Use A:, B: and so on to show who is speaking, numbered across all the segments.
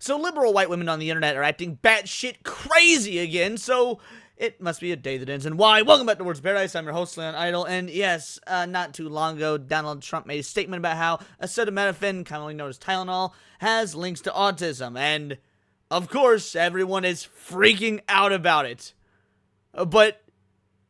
A: So liberal white women on the internet are acting batshit crazy again, so it must be a day that ends in Y. Welcome back to Words Paradise. I'm your host, Leon Idol, and yes, not too long ago, Donald Trump made a statement about how acetaminophen, commonly known as Tylenol, has links to autism, and of course, everyone is freaking out about it. But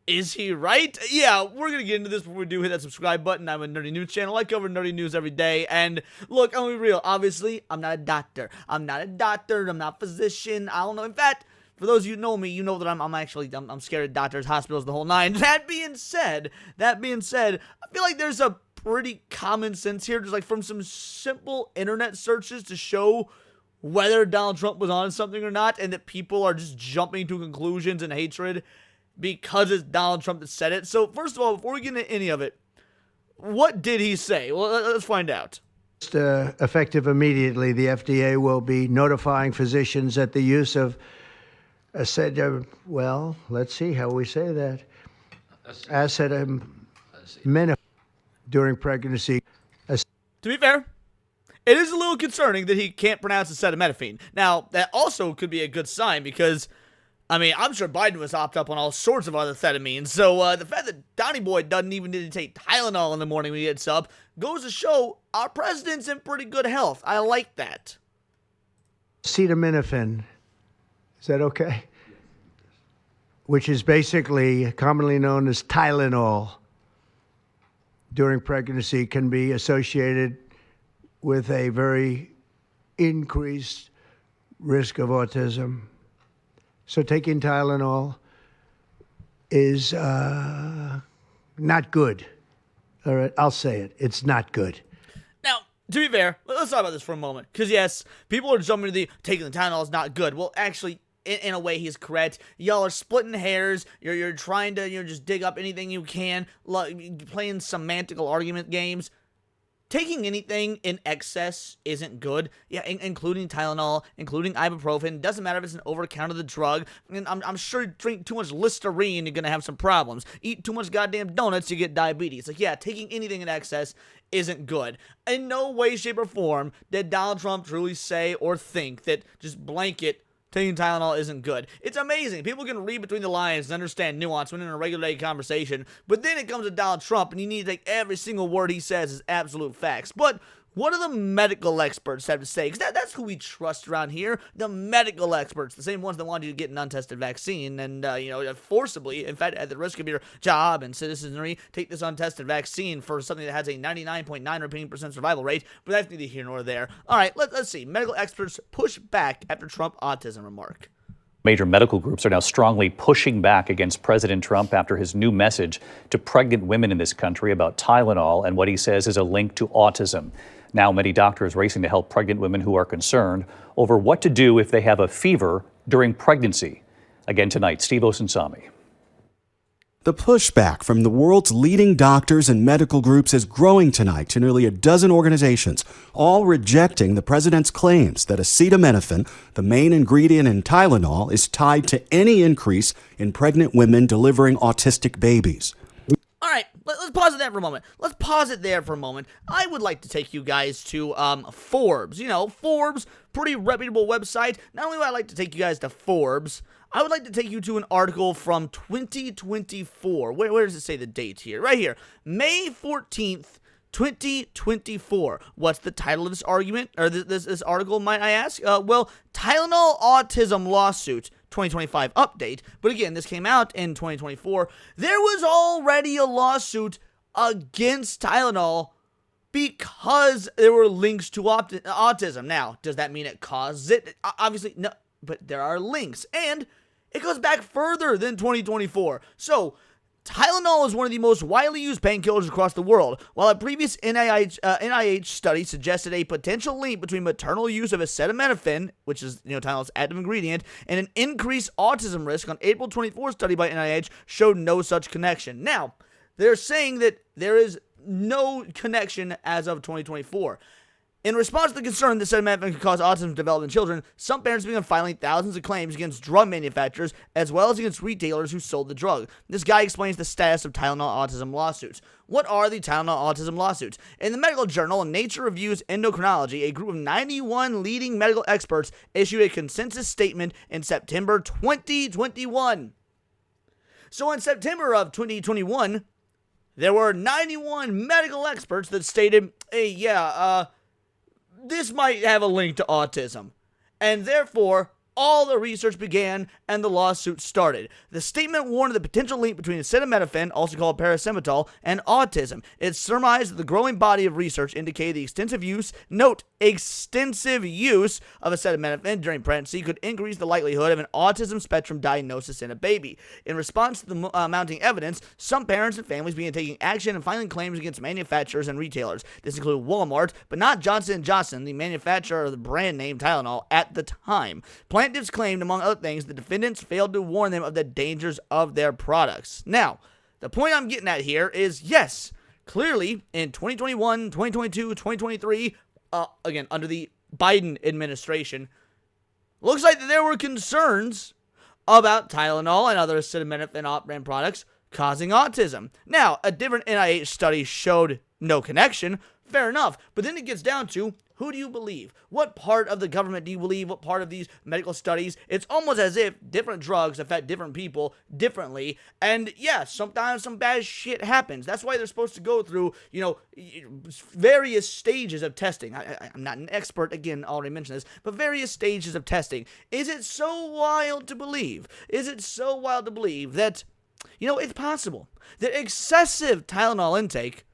A: is he right? Yeah, we're going to get into this before we do. Hit that subscribe button. I'm a nerdy news channel. I cover nerdy news every day. And look, I'm going to be real. Obviously, I'm not a doctor. I'm not a physician. I don't know. In fact, for those of you who know me, you know that I'm scared of doctors, hospitals, the whole nine. That being said, I feel like there's a pretty common sense here. Just like from some simple internet searches to show whether Donald Trump was on something or not, and that people are just jumping to conclusions and hatred because it's Donald Trump that said it. So first of all, before we get into any of it, what did he say? Well, let's find out.
B: Effective immediately, the FDA will be notifying physicians that the use of well, let's see how we say that. Acetaminophen during pregnancy.
A: To be fair, it is a little concerning that he can't pronounce acetaminophen. Now, that also could be a good sign because, I mean, I'm sure Biden was hopped up on all sorts of other amphetamines. So the fact that Donnie Boy doesn't even need to take Tylenol in the morning when he gets up goes to show our president's in pretty good health. I like that.
B: Acetaminophen. Is that okay? Which is basically commonly known as Tylenol during pregnancy, can be associated with a very increased risk of autism. So taking Tylenol is not good. All right, I'll say it. It's not good.
A: Now, to be fair, let's talk about this for a moment. Because, yes, people are jumping to the taking the Tylenol is not good. Well, actually, in a way, he's correct. Y'all are splitting hairs. You're trying to just dig up anything you can, playing semantical argument games. Taking anything in excess isn't good. Yeah, including Tylenol, including ibuprofen. Doesn't matter if it's an over-the-counter the drug. And I'm sure drink too much Listerine, you're going to have some problems. Eat too much goddamn donuts, you get diabetes. Like, yeah, taking anything in excess isn't good. In no way, shape, or form did Donald Trump truly say or think that just blanket taking Tylenol isn't good. It's amazing. People can read between the lines and understand nuance when in a regular day conversation, but then it comes to Donald Trump and you need to take every single word he says as absolute facts. But what do the medical experts have to say? Because that's who we trust around here. The medical experts, the same ones that want you to get an untested vaccine and, forcibly, in fact, at the risk of your job and citizenry, take this untested vaccine for something that has a 99.9 repeating percent survival rate. But that's neither here nor there. All right, let's see. Medical experts push back after Trump autism remark.
C: Major medical groups are now strongly pushing back against President Trump after his new message to pregnant women in this country about Tylenol and what he says is a link to autism. Now, many doctors racing to help pregnant women who are concerned over what to do if they have a fever during pregnancy. Again tonight, Steve Osensami.
D: The pushback from the world's leading doctors and medical groups is growing tonight to nearly a dozen organizations, all rejecting the president's claims that acetaminophen, the main ingredient in Tylenol, is tied to any increase in pregnant women delivering autistic babies.
A: All right, let's pause it there for a moment. I would like to take you guys to Forbes. You know, Forbes, pretty reputable website. Not only would I like to take you guys to Forbes, I would like to take you to an article from 2024. Where does it say the date here? Right here, May 14th, 2024. What's the title of this argument, or this article, might I ask? Well, Tylenol Autism Lawsuit 2025 update. But again, this came out in 2024. There was already a lawsuit against Tylenol because there were links to autism. Now, does that mean it causes it? Obviously, no, but there are links. And it goes back further than 2024. So, Tylenol is one of the most widely used painkillers across the world. While a previous NIH study suggested a potential link between maternal use of acetaminophen, which is Tylenol's active ingredient, and an increased autism risk, on April 24th study by NIH showed no such connection. Now, they're saying that there is no connection as of 2024. In response to the concern that acetaminophen could cause autism to develop in children, some parents began filing thousands of claims against drug manufacturers as well as against retailers who sold the drug. This guy explains the status of Tylenol autism lawsuits. What are the Tylenol Autism lawsuits? In the medical journal Nature Reviews Endocrinology, a group of 91 leading medical experts issued a consensus statement in September 2021. So in September of 2021, there were 91 medical experts that stated, hey, this might have a link to autism. And therefore, all the research began and the lawsuit started. The statement warned of the potential link between acetaminophen, also called paracetamol, and autism. It surmised that the growing body of research indicated the extensive use of acetaminophen during pregnancy could increase the likelihood of an autism spectrum diagnosis in a baby. In response to the mounting evidence, some parents and families began taking action and filing claims against manufacturers and retailers. This included Walmart, but not Johnson & Johnson, the manufacturer of the brand name Tylenol at the time. Plaintiffs claimed, among other things, the defendants failed to warn them of the dangers of their products. Now, the point I'm getting at here is, yes, clearly in 2021, 2022, 2023, again, under the Biden administration, looks like that there were concerns about Tylenol and other acetaminophen off-brand products causing autism. Now, a different NIH study showed no connection. Fair enough. But then it gets down to, who do you believe? What part of the government do you believe? What part of these medical studies? It's almost as if different drugs affect different people differently. And yeah, sometimes some bad shit happens. That's why they're supposed to go through, various stages of testing. I'm not an expert, again, already mentioned this, but various stages of testing. Is it so wild to believe? Is it so wild to believe that, it's possible that excessive Tylenol intake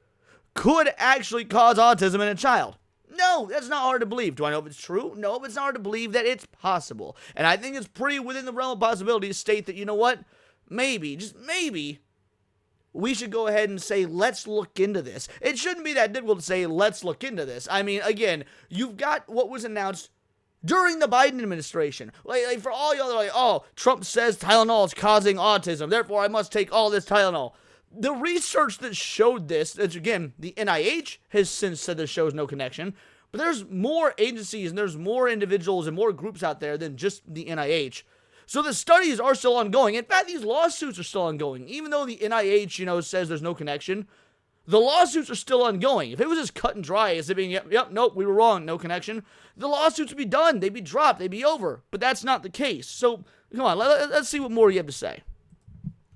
A: could actually cause autism in a child? No, that's not hard to believe. Do I know if it's true? No, but it's not hard to believe that it's possible. And I think it's pretty within the realm of possibility to state that, maybe, just maybe, we should go ahead and say, let's look into this. It shouldn't be that difficult to say, let's look into this. I mean, again, you've got what was announced during the Biden administration. Like for all y'all, like, oh, Trump says Tylenol is causing autism, therefore I must take all this Tylenol. The research that showed this, which again, the NIH has since said this shows no connection, but there's more agencies and there's more individuals and more groups out there than just the NIH. So the studies are still ongoing. In fact, these lawsuits are still ongoing. Even though the NIH, says there's no connection, the lawsuits are still ongoing. If it was just cut and dry, as it being, yep, nope, we were wrong, no connection, the lawsuits would be done, they'd be dropped, they'd be over. But that's not the case. So, come on, let's see what more you have to say.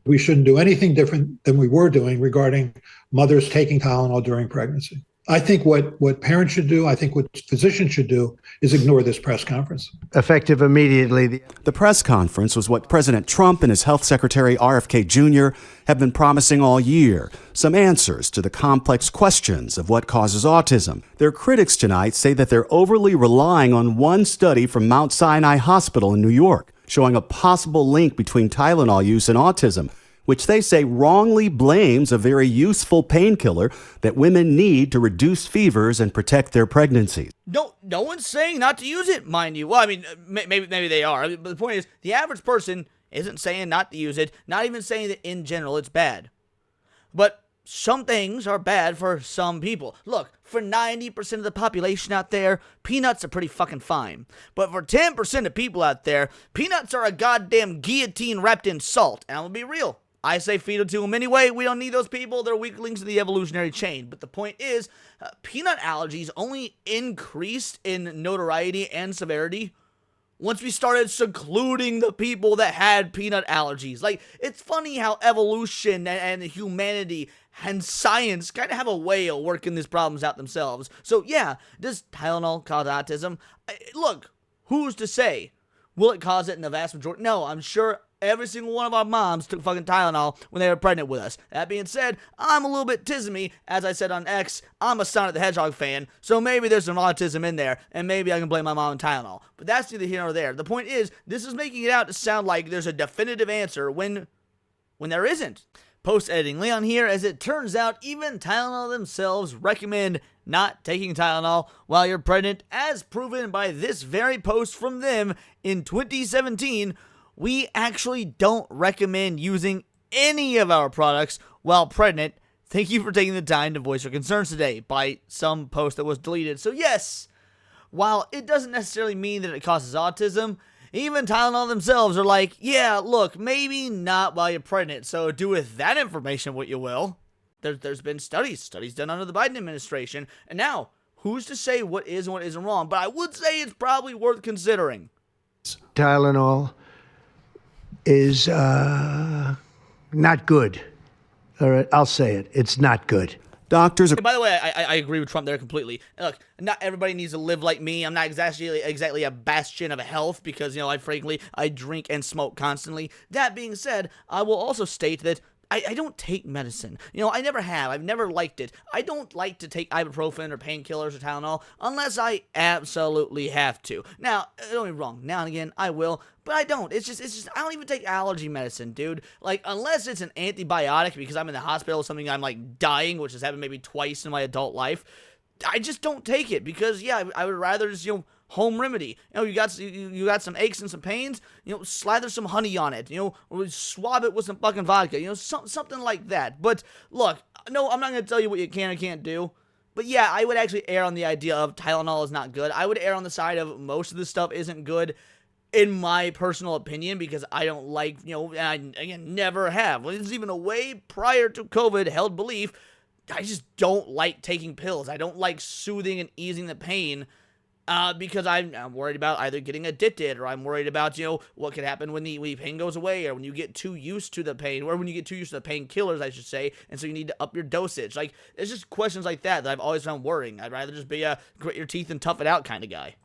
E: We shouldn't do anything different than we were doing regarding mothers taking Tylenol during pregnancy. I think what parents should do, I think what physicians should do, is ignore this press conference.
B: Effective immediately.
D: The press conference was what President Trump and his health secretary RFK Jr. have been promising all year, some answers to the complex questions of what causes autism. Their critics tonight say that they're overly relying on one study from Mount Sinai Hospital in New York, showing a possible link between Tylenol use and autism, which they say wrongly blames a very useful painkiller that women need to reduce fevers and protect their pregnancies.
A: No one's saying not to use it, mind you. Well, I mean, maybe they are. But the point is, the average person isn't saying not to use it, not even saying that in general it's bad. But some things are bad for some people. Look, for 90% of the population out there, peanuts are pretty fucking fine. But for 10% of people out there, peanuts are a goddamn guillotine wrapped in salt. And I'm gonna be real. I say feed it to them anyway. We don't need those people. They're weaklings of the evolutionary chain. But the point is, peanut allergies only increased in notoriety and severity once we started secluding the people that had peanut allergies. Like, it's funny how evolution and humanity and science kind of have a way of working these problems out themselves. So yeah, does Tylenol cause autism? Look, who's to say? Will it cause it in the vast majority? No, I'm sure every single one of our moms took fucking Tylenol when they were pregnant with us. That being said, I'm a little bit tismy. As I said on X, I'm a Sonic the Hedgehog fan, so maybe there's some autism in there, and maybe I can blame my mom on Tylenol. But that's neither here nor there. The point is, this is making it out to sound like there's a definitive answer when there isn't. Post-editing Leon here. As it turns out, even Tylenol themselves recommend not taking Tylenol while you're pregnant, as proven by this very post from them in 2017. We actually don't recommend using any of our products while pregnant. Thank you for taking the time to voice your concerns today, by some post that was deleted. So yes, while it doesn't necessarily mean that it causes autism, even Tylenol themselves are like, yeah, look, maybe not while you're pregnant, so do with that information what you will. There's been studies done under the Biden administration. And now, who's to say what is and what isn't wrong? But I would say it's probably worth considering.
B: Tylenol is not good. All right, I'll say it. It's not good.
D: Doctors are
A: And by the way, I agree with Trump there completely. Look, not everybody needs to live like me. I'm not exactly a bastion of health because, I drink and smoke constantly. That being said, I will also state that I don't take medicine. I never have. I've never liked it. I don't like to take ibuprofen or painkillers or Tylenol unless I absolutely have to. Now, don't get me wrong. Now and again, I will, but I don't. It's just, I don't even take allergy medicine, dude. Like, unless it's an antibiotic because I'm in the hospital or something, I'm like dying, which has happened maybe twice in my adult life. I just don't take it because, I would rather just, home remedy. You got some aches and some pains, slather some honey on it, or swab it with some fucking vodka, something like that. But look, no, I'm not going to tell you what you can or can't do. But yeah, I would actually err on the idea of Tylenol is not good. I would err on the side of most of this stuff isn't good, in my personal opinion, because I don't like, and I, again, never have. Well, it's even a way prior to COVID held belief, I just don't like taking pills. I don't like soothing and easing the pain. Because I'm worried about either getting addicted, or I'm worried about, what could happen when the pain goes away, or when you get too used to the pain, or when you get too used to the painkillers, I should say, and so you need to up your dosage. Like, it's just questions like that I've always found worrying. I'd rather just be a grit your teeth and tough it out kind of guy.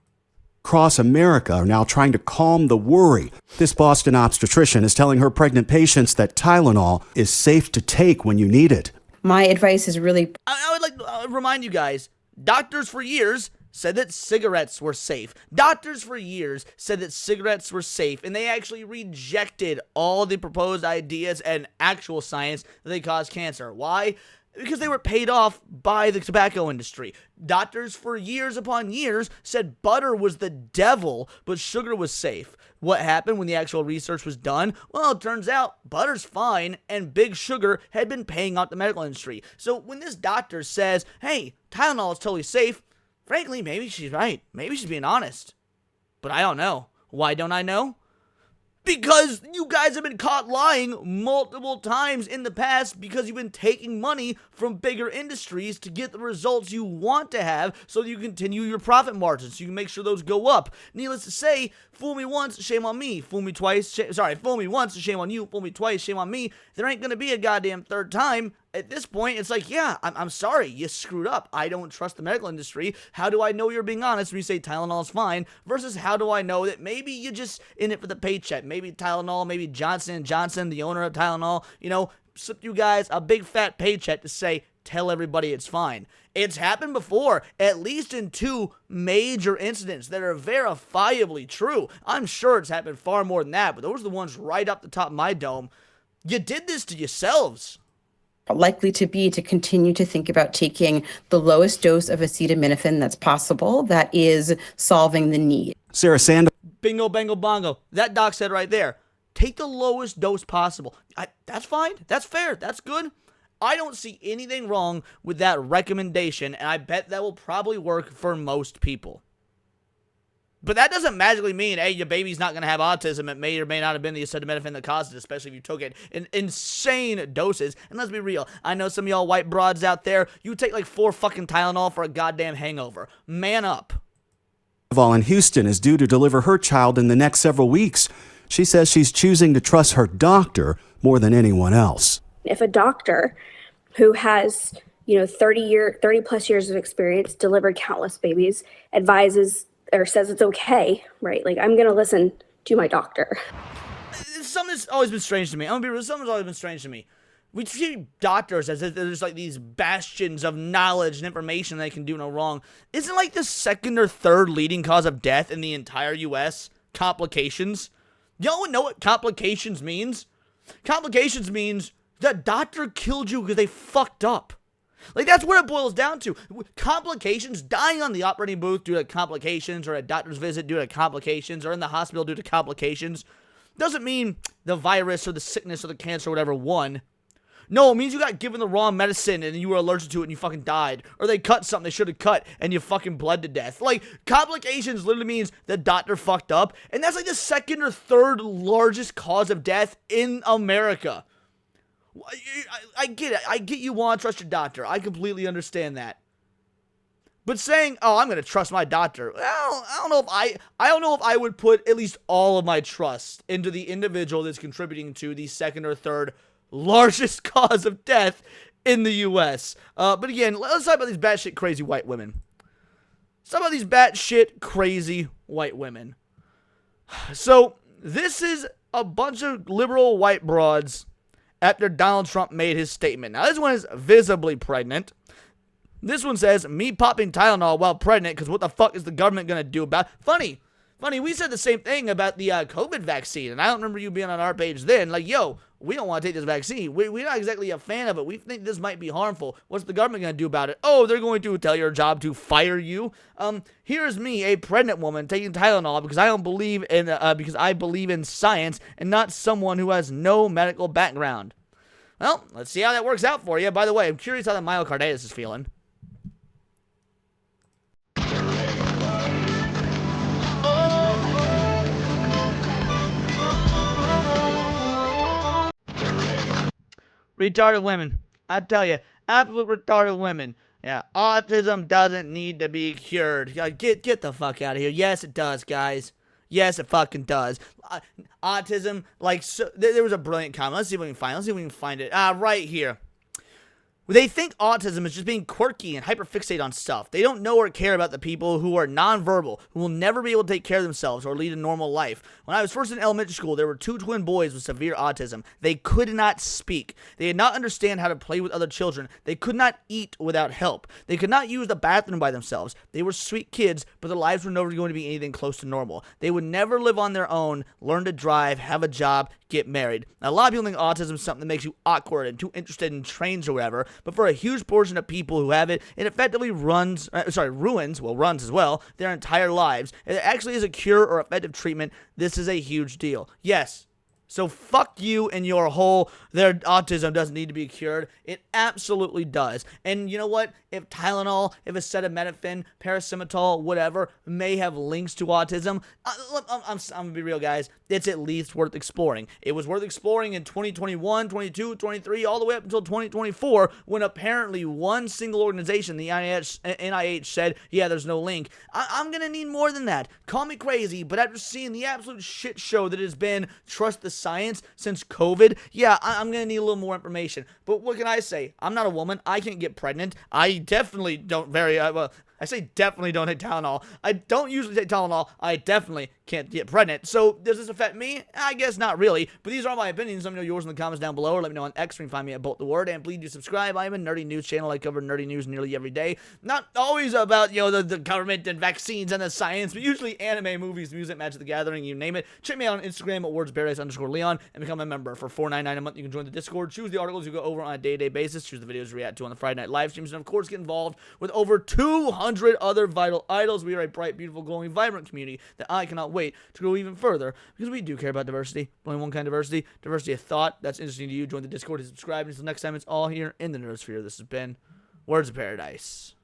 D: across America are now trying to calm the worry. This Boston obstetrician is telling her pregnant patients that Tylenol is safe to take when you need it.
F: My advice is really...
A: I would like to remind you guys, doctors for years said that cigarettes were safe. Doctors for years said that cigarettes were safe, and they actually rejected all the proposed ideas and actual science that they cause cancer. Why? Because they were paid off by the tobacco industry. Doctors for years upon years said butter was the devil, but sugar was safe. What happened when the actual research was done? Well, it turns out butter's fine, and big sugar had been paying off the medical industry. So when this doctor says, hey, Tylenol is totally safe, frankly, maybe she's right. Maybe she's being honest. But I don't know. Why don't I know? Because you guys have been caught lying multiple times in the past because you've been taking money from bigger industries to get the results you want to have so that you continue your profit margins, so you can make sure those go up. Needless to say, fool me once, shame on me. Fool me twice, fool me once, shame on you. Fool me twice, shame on me. There ain't gonna be a goddamn third time. At this point, it's like, yeah, I'm sorry, you screwed up. I don't trust the medical industry. How do I know you're being honest when you say Tylenol is fine? Versus how do I know that maybe you're just in it for the paycheck? Maybe Tylenol, maybe Johnson & Johnson, the owner of Tylenol, slipped you guys a big fat paycheck to say, tell everybody it's fine. It's happened before, at least in 2 major incidents that are verifiably true. I'm sure it's happened far more than that, but those are the ones right up the top of my dome. You did this to yourselves.
F: Likely to be to continue to think about taking the lowest dose of acetaminophen that's possible that is solving the need.
D: Sarah Sanders.
A: Bingo, bango, bongo. That doc said right there, take the lowest dose possible. That's fine. That's fair. That's good. I don't see anything wrong with that recommendation, and I bet that will probably work for most people. But that doesn't magically mean, hey, your baby's not going to have autism. It may or may not have been the acetaminophen that caused it, especially if you took it in insane doses. And let's be real. I know some of y'all white broads out there, you take like 4 fucking Tylenol for a goddamn hangover. Man up.
D: In Houston is due to deliver her child in the next several weeks. She says she's choosing to trust her doctor more than anyone else.
G: If a doctor who has, 30 plus years of experience, delivered countless babies, advises or says it's okay, right? Like, I'm going to listen to my doctor.
A: Something's always been strange to me. I'm going to be real. Something's always been strange to me. We treat doctors as if there's like these bastions of knowledge and information they can do no wrong. Isn't like the 2nd or 3rd leading cause of death in the entire U.S. complications? Y'all know what complications means? Complications means the doctor killed you because they fucked up. Like, that's what it boils down to. Complications, dying on the operating booth due to complications, or a doctor's visit due to complications, or in the hospital due to complications, doesn't mean the virus or the sickness or the cancer or whatever won. No, it means you got given the wrong medicine and you were allergic to it and you fucking died. Or they cut something they should have cut and you fucking bled to death. Like, complications literally means the doctor fucked up. And that's like the 2nd or 3rd largest cause of death in America. I get it. I get you want to trust your doctor. I completely understand that. But saying, "Oh, I'm going to trust my doctor," well, I don't know if I would put at least all of my trust into the individual that's contributing to the second or third largest cause of death in the U.S. But again, let's talk about these batshit crazy white women. Let's talk about these batshit crazy white women. So this is a bunch of liberal white broads after Donald Trump made his statement. Now, this one is visibly pregnant. This one says, "Me popping Tylenol while pregnant, because what the fuck is the government going to do about it?" Funny, we said the same thing about the COVID vaccine, and I don't remember you being on our page then. Like, yo, we don't want to take this vaccine. We're not exactly a fan of it. We think this might be harmful. What's the government going to do about it? Oh, they're going to tell your job to fire you. Here's me, a pregnant woman, taking Tylenol because I don't believe in, because I believe in science and not someone who has no medical background. Well, let's see how that works out for you. By the way, I'm curious how the myocarditis is feeling. Retarded women. I tell you, absolute retarded women. Yeah, autism doesn't need to be cured. Get the fuck out of here. Yes, it does, guys. Yes, it fucking does. Autism, like, so, there was a brilliant comment. Let's see if we can find it. Right here. They think autism is just being quirky and hyperfixate on stuff. They don't know or care about the people who are nonverbal, who will never be able to take care of themselves or lead a normal life. When I was first in elementary school, there were 2 twin boys with severe autism. They could not speak. They did not understand how to play with other children. They could not eat without help. They could not use the bathroom by themselves. They were sweet kids, but their lives were never going to be anything close to normal. They would never live on their own, learn to drive, have a job, get married. Now, a lot of people think autism is something that makes you awkward and too interested in trains or whatever, but for a huge portion of people who have it, it effectively ruins as well, their entire lives. If it actually is a cure or effective treatment, this is a huge deal. Yes. So fuck you and your whole, their autism doesn't need to be cured. It absolutely does. And you know what? If Tylenol, if acetaminophen, paracetamol, whatever, may have links to autism, I'm gonna be real, guys. It's at least worth exploring. It was worth exploring in 2021, 22, 23, all the way up until 2024, when apparently one single organization, the NIH said, yeah, there's no link. I'm gonna need more than that. Call me crazy, but after seeing the absolute shit show that has been trust the science since COVID, yeah, I'm gonna need a little more information. But what can I say? I'm not a woman. I can't get pregnant. I definitely don't I say definitely don't take Tylenol. I don't usually take Tylenol. I definitely can't get pregnant. So, does this affect me? I guess not really. But these are my opinions. Let me know yours in the comments down below, or let me know on X, where you can find me at Bolt the Word. And please do subscribe. I have a nerdy news channel. I cover nerdy news nearly every day. Not always about, the government and vaccines and the science, but usually anime, movies, music, Magic the Gathering, you name it. Check me out on Instagram at wordsparadise_Leon and become a member. For $4.99 a month, you can join the Discord, choose the articles you go over on a day-to-day basis, choose the videos you react to on the Friday night live streams, and of course get involved with over 200 other vital idols. We are a bright, beautiful, glowing, vibrant community that I cannot wait to grow even further, because we do care about diversity. Only one kind of diversity of thought. That's interesting to you. Join the Discord and subscribe. Until next time, it's all here in the Nerdsphere. This has been Words of Paradise.